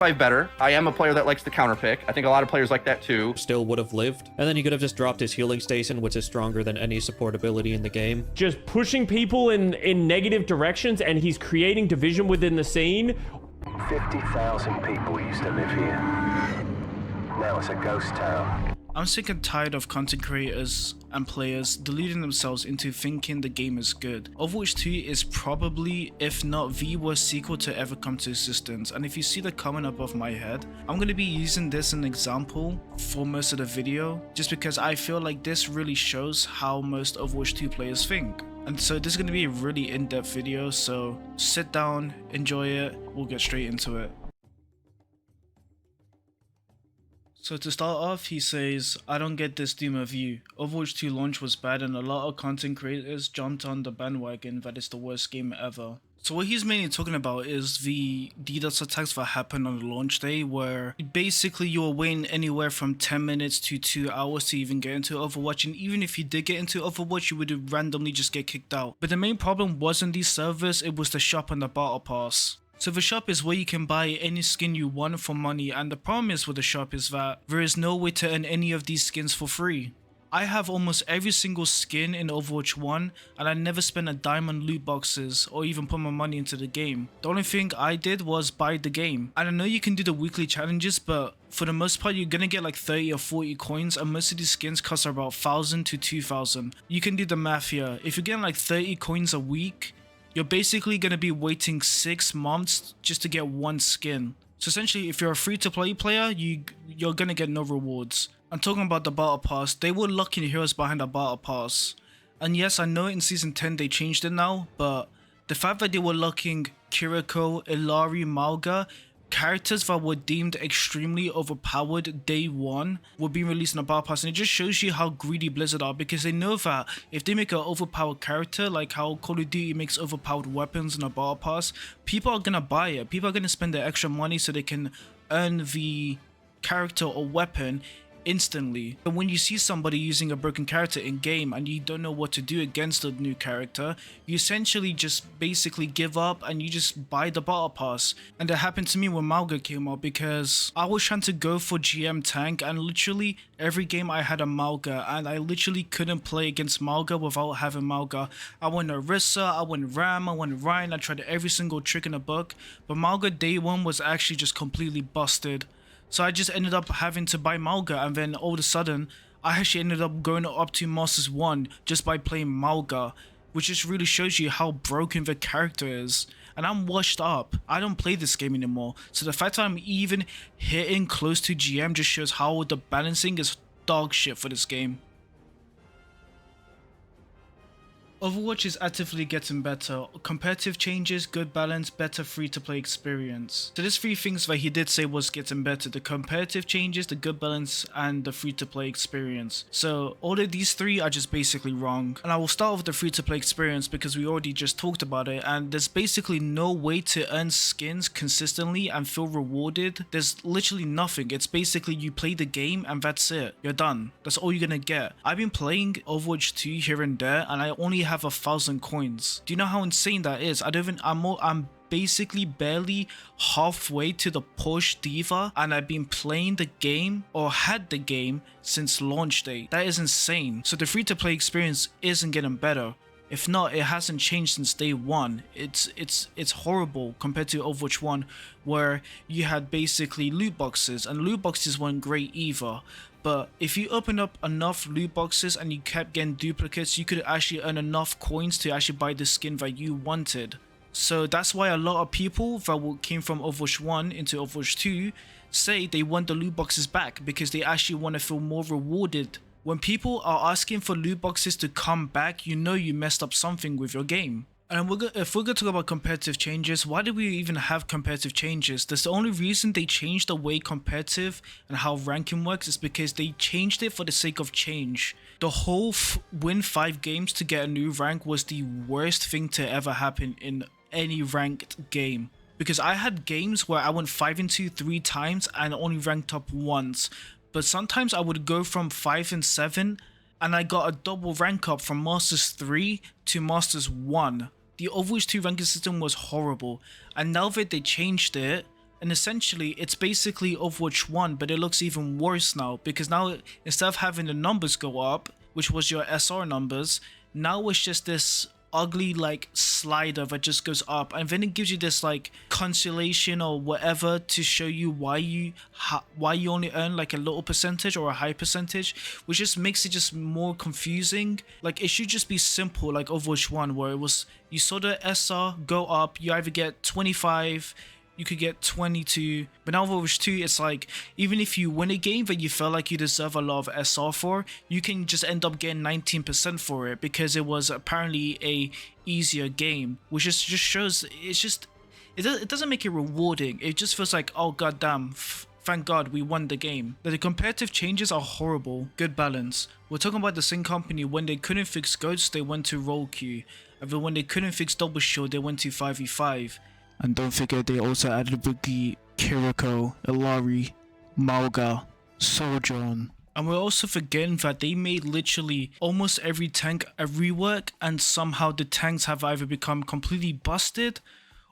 better. I am a player that likes to counter pick. I think a lot of players like that too. Still would have lived. And then he could have just dropped his healing station, which is stronger than any support ability in the game. Just pushing people in negative directions, and he's creating division within the scene. 50,000 people used to live here. Now it's a ghost town. I'm sick and tired of content creators and players deluding themselves into thinking the game is good. Overwatch 2 is probably, if not the worst sequel to ever come to existence, and if you see the comment above my head, I'm going to be using this as an example for most of the video, just because I feel like this really shows how most Overwatch 2 players think. And so this is going to be a really in-depth video, so sit down, enjoy it, we'll get straight into it. So to start off, he says, I don't get this Doomer view. Overwatch 2 launch was bad and a lot of content creators jumped on the bandwagon that it's the worst game ever. So what he's mainly talking about is the DDoS attacks that happened on the launch day, where basically you were waiting anywhere from 10 minutes to 2 hours to even get into Overwatch, and even if you did get into Overwatch, you would randomly just get kicked out. But the main problem wasn't these servers, it was the shop and the battle pass. So the shop is where you can buy any skin you want for money, and the problem is with the shop is that there is no way to earn any of these skins for free. I have almost every single skin in Overwatch 1 and I never spent a dime on loot boxes or even put my money into the game. The only thing I did was buy the game. And I know you can do the weekly challenges, but for the most part you're gonna get like 30 or 40 coins, and most of these skins cost about 1,000 to 2,000. You can do the math here. If you're getting like 30 coins a week, you're basically going to be waiting 6 months just to get one skin. So essentially, if you're a free-to-play player, you're going to get no rewards. I'm talking about the battle pass. They were locking heroes behind the battle pass. And yes, I know in season 10 they changed it now, but the fact that they were locking Kiriko, Illari, Malga, characters that were deemed extremely overpowered day one, were being released in a battle pass, and it just shows you how greedy Blizzard are, because they know that if they make an overpowered character, like how Call of Duty makes overpowered weapons in a battle pass, people are gonna buy it. People are gonna spend their extra money so they can earn the character or weapon instantly. And when you see somebody using a broken character in game and you don't know what to do against the new character, you essentially just basically give up and you just buy the battle pass. And that happened to me when Malga came out, because I was trying to go for GM tank, and literally every game I had a Malga, and I literally couldn't play against Malga without having Malga. I went Orisa, I went Ram, I went Ryan, I tried every single trick in the book, but Malga day one was actually just completely busted. So I just ended up having to buy Malga, and then all of a sudden, I actually ended up going up to Masters 1 just by playing Malga, which just really shows you how broken the character is. And I'm washed up. I don't play this game anymore. So the fact that I'm even hitting close to GM just shows how the balancing is dog shit for this game. Overwatch is actively getting better. Competitive changes, good balance, better free-to-play experience. So there's 3 things that he did say was getting better: the competitive changes, the good balance, and the free-to-play experience. So all of these 3 are just basically wrong. And I will start with the free-to-play experience because we already just talked about it, and there's basically no way to earn skins consistently and feel rewarded. There's literally nothing. It's basically you play the game and that's it. You're done. That's all you're gonna get. I've been playing Overwatch 2 here and there, and I only have 1,000 coins. Do you know how insane that is? I'm basically barely halfway to the push diva, and I've been playing the game or had the game since launch day. That is insane. So the free-to-play experience isn't getting better. If not, it hasn't changed since day one. It's horrible compared to Overwatch 1, where you had basically loot boxes, and loot boxes weren't great either. But if you opened up enough loot boxes and you kept getting duplicates, you could actually earn enough coins to actually buy the skin that you wanted. So that's why a lot of people that came from Overwatch 1 into Overwatch 2 say they want the loot boxes back, because they actually want to feel more rewarded. When people are asking for loot boxes to come back, you know you messed up something with your game. And if we're going to talk about competitive changes, why do we even have competitive changes? That's the only reason they changed the way competitive and how ranking works is because they changed it for the sake of change. The whole win 5 games to get a new rank was the worst thing to ever happen in any ranked game. Because I had games where I went 5-2 3 times and only ranked up once. But sometimes I would go from 5 and 7 and I got a double rank up from Masters 3 to Masters 1. The Overwatch 2 ranking system was horrible, and now that they changed it, And essentially, it's basically Overwatch 1, but it looks even worse now, because now instead of having the numbers go up, which was your SR numbers, now it's just this ugly like slider that just goes up, and then it gives you this like consolation or whatever to show you why you only earn like a little percentage or a high percentage, which just makes it just more confusing. Like, it should just be simple like Overwatch 1, where it was you saw the SR go up, you either get 25, you could get 22, but now Overwatch 2, it's like, even if you win a game that you felt like you deserve a lot of SR for, you can just end up getting 19% for it, because it was apparently a easier game, which just shows, it doesn't make it rewarding. It just feels like, oh goddamn, thank God we won the game. The competitive changes are horrible. Good balance. We're talking about the same company. When they couldn't fix Goats, they went to roll queue, and then when they couldn't fix Double Shield, they went to 5v5. And don't forget, they also added Boogie, Kiriko, Ilari, Malga, Sojourn. And we're also forgetting that they made literally almost every tank a rework, and somehow the tanks have either become completely busted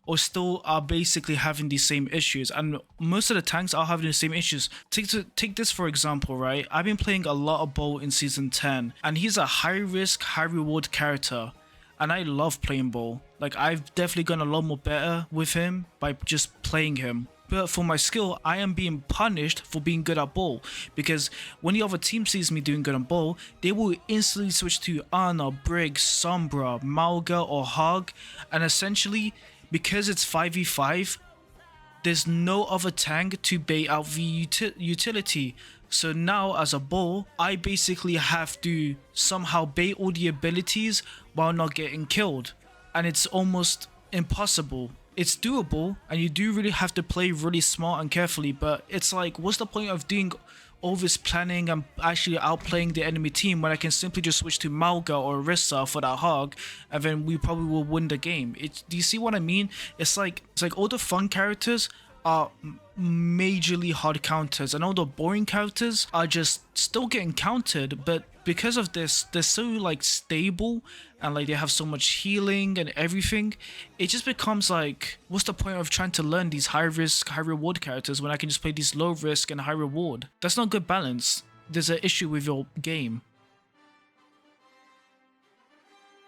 or still are basically having the same issues. And most of the tanks are having the same issues. Take this for example, right? I've been playing a lot of Bull in Season 10, and he's a high risk, high reward character. And I love playing Bull. Like, I've definitely gone a lot more better with him by just playing him. But for my skill, I am being punished for being good at Bull, because when the other team sees me doing good on Bull, they will instantly switch to Ana, Briggs, Sombra, Malga, or Hog. And essentially, because it's 5v5, there's no other tank to bait out the utility. So now as a Bull, I basically have to somehow bait all the abilities while not getting killed. And it's almost impossible. It's doable, and you do really have to play really smart and carefully, but it's like, what's the point of doing all this planning and actually outplaying the enemy team when I can simply just switch to Malga or Orisa for that Hog, and then we probably will win the game. Do you see what I mean? It's like all the fun characters are majorly hard counters, and all the boring characters are just still getting countered, but because of this, they're so like stable, and like they have so much healing and everything. It just becomes like, what's the point of trying to learn these high risk, high reward characters when I can just play these low risk and high reward? That's not good balance. There's an issue with your game.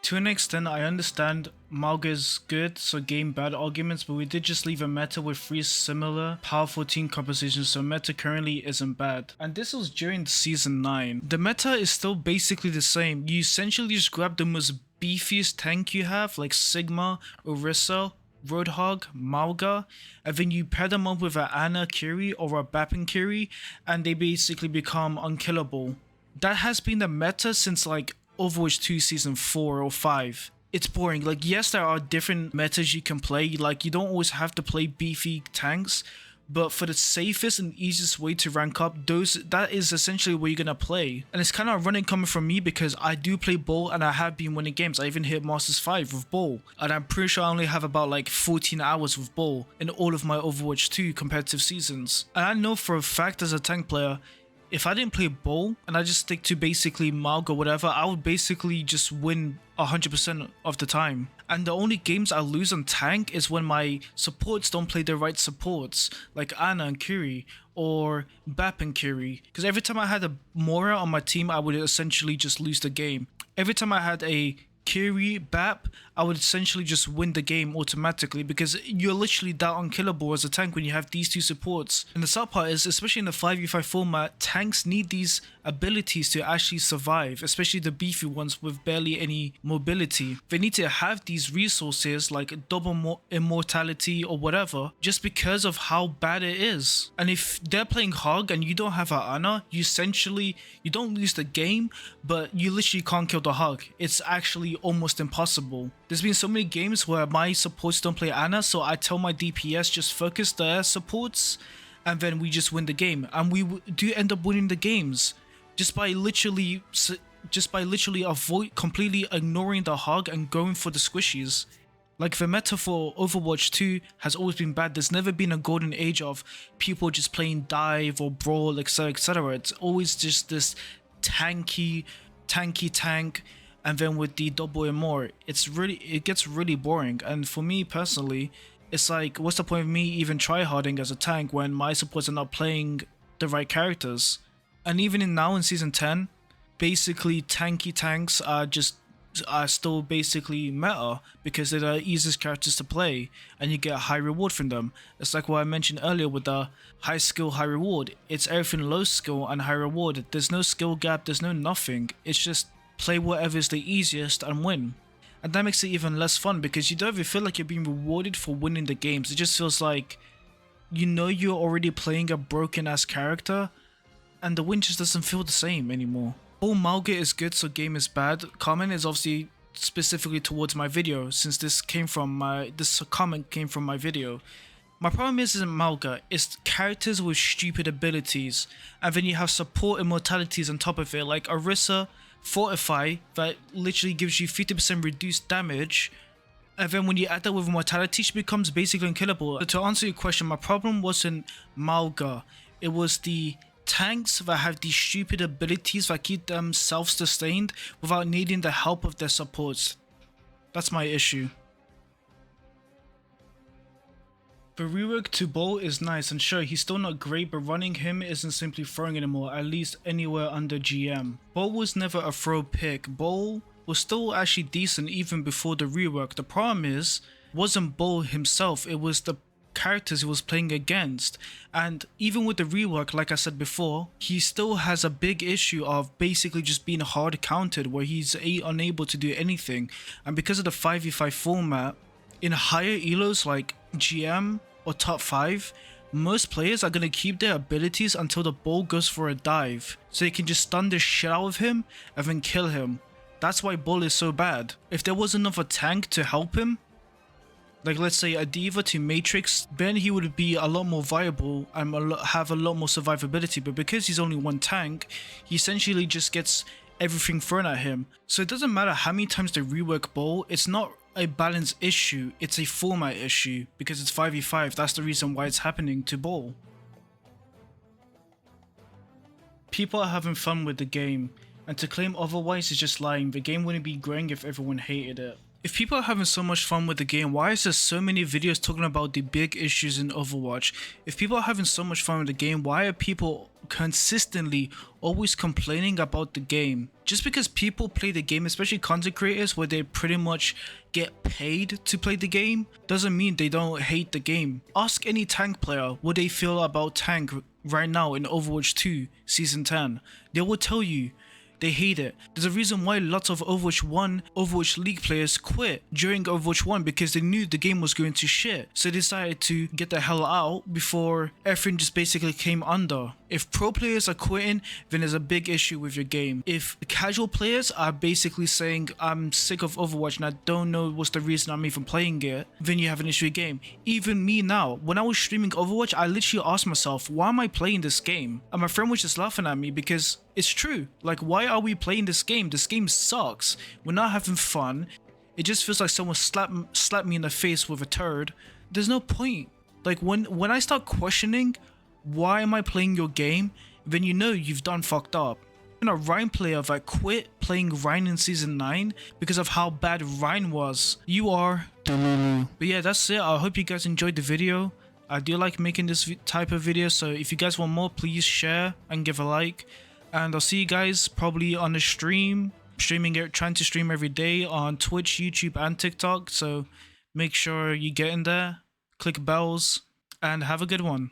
To an extent, I understand Malga's good, so game bad arguments, but we did just leave a meta with 3 similar powerful team compositions, so meta currently isn't bad. And this was during Season 9. The meta is still basically the same. You essentially just grab the most beefiest tank you have, like Sigma, Orisa, Roadhog, Malga, and then you pair them up with an Ana Kiri or a Bappin Kiri, and they basically become unkillable. That has been the meta since like Overwatch 2 Season 4 or 5. It's boring. Like, yes, there are different metas you can play. Like, you don't always have to play beefy tanks, but for the safest and easiest way to rank up, that is essentially what you're gonna play. And it's kind of running coming from me, because I do play Bull and I have been winning games. I even hit Masters 5 with Bull, and I'm pretty sure I only have about like 14 hours with Bull in all of my Overwatch 2 competitive seasons. And I know for a fact, as a tank player, if I didn't play Bull and I just stick to basically Malga or whatever, I would basically just win 100% of the time. And the only games I lose on tank is when my supports don't play the right supports, like Ana and Kiri or Bap and Kiri. Because every time I had a Mora on my team, I would essentially just lose the game. Every time I had a Kiri, Bap, I would essentially just win the game automatically, because you're literally that unkillable as a tank when you have these 2 supports. And the sad part is, especially in the 5v5 format, tanks need these abilities to actually survive, especially the beefy ones with barely any mobility. They need to have these resources like double immortality or whatever, just because of how bad it is. And if they're playing Hog and you don't have an Ana, you don't lose the game, but you literally can't kill the Hog. It's actually almost impossible. There's been so many games where my supports don't play Ana, so I tell my DPS just focus their supports, and then we just win the game. And we do end up winning the games just by literally completely ignoring the Hog and going for the squishies. Like, the meta for Overwatch 2 has always been bad. There's never been a golden age of people just playing dive or brawl, etc, etc. It's always just this tanky tank, and then with the double and more, it gets really boring. And for me personally, It's like, what's the point of me even tryharding as a tank when my supports are not playing the right characters? And even in Season 10, basically tanky tanks are still basically meta because they're the easiest characters to play and you get a high reward from them. It's like what I mentioned earlier with the high skill, high reward. It's everything low skill and high reward. There's no skill gap, there's no nothing. It's just play whatever is the easiest and win. And that makes it even less fun because you don't even feel like you're being rewarded for winning the games. It just feels like you know you're already playing a broken ass character and the win just doesn't feel the same anymore. Oh, Malga is good so game is bad. Comment is obviously specifically towards my video since this comment came from my video. My problem isn't Malga, it's characters with stupid abilities and then you have support immortalities on top of it like Orisa, Fortify that literally gives you 50% reduced damage, and then when you add that with immortality she becomes basically unkillable. But to answer your question, my problem wasn't Malga, it was the tanks that have these stupid abilities that keep them self-sustained without needing the help of their supports. That's my issue. The rework to Bull is nice and sure he's still not great, but running him isn't simply throwing anymore, at least anywhere under GM. Bull was never a throw pick. Bull was still actually decent even before the rework. The problem wasn't Bull himself, it was the characters he was playing against. And even with the rework, like I said before, he still has a big issue of basically just being hard counted where he's unable to do anything. And because of the 5v5 format, in higher elos like GM or top 5, most players are going to keep their abilities until the ball goes for a dive, so they can just stun the shit out of him and then kill him. That's why Bull is so bad. If there was another tank to help him, like let's say a Diva to Matrix, then he would be a lot more viable and have a lot more survivability, but because he's only one tank, he essentially just gets everything thrown at him. So it doesn't matter how many times they rework Bull, it's not a balance issue, it's a format issue because it's 5v5. That's the reason why it's happening to Bull. People are having fun with the game, and to claim otherwise is just lying. The game wouldn't be growing if everyone hated it. If people are having so much fun with the game, why is there so many videos talking about the big issues in Overwatch? If people are having so much fun with the game, why are people consistently always complaining about the game? Just because people play the game, especially content creators where they pretty much get paid to play the game, doesn't mean they don't hate the game. Ask any tank player what they feel about tank right now in Overwatch 2 Season 10. They will tell you they hate it. There's a reason why lots of Overwatch 1, Overwatch League players quit during Overwatch 1 because they knew the game was going to shit. So they decided to get the hell out before everything just basically came under. If pro players are quitting, then there's a big issue with your game. If casual players are basically saying, I'm sick of Overwatch and I don't know what's the reason I'm even playing it, then you have an issue with the game. Even me now, when I was streaming Overwatch, I literally asked myself, why am I playing this game? And my friend was just laughing at me because it's true. Like, why are we playing this game? This game sucks. We're not having fun. It just feels like someone slapped me in the face with a turd. There's no point. Like, when I start questioning, why am I playing your game? Then you know you've done fucked up. I'm a Rhine player that quit playing Rhine in Season 9 because of how bad Rhine was. You are delusional. But yeah, that's it. I hope you guys enjoyed the video. I do like making this type of video, so if you guys want more, please share and give a like. And I'll see you guys probably on the stream. Trying to stream every day on Twitch, YouTube, and TikTok. So make sure you get in there, click bells, and have a good one.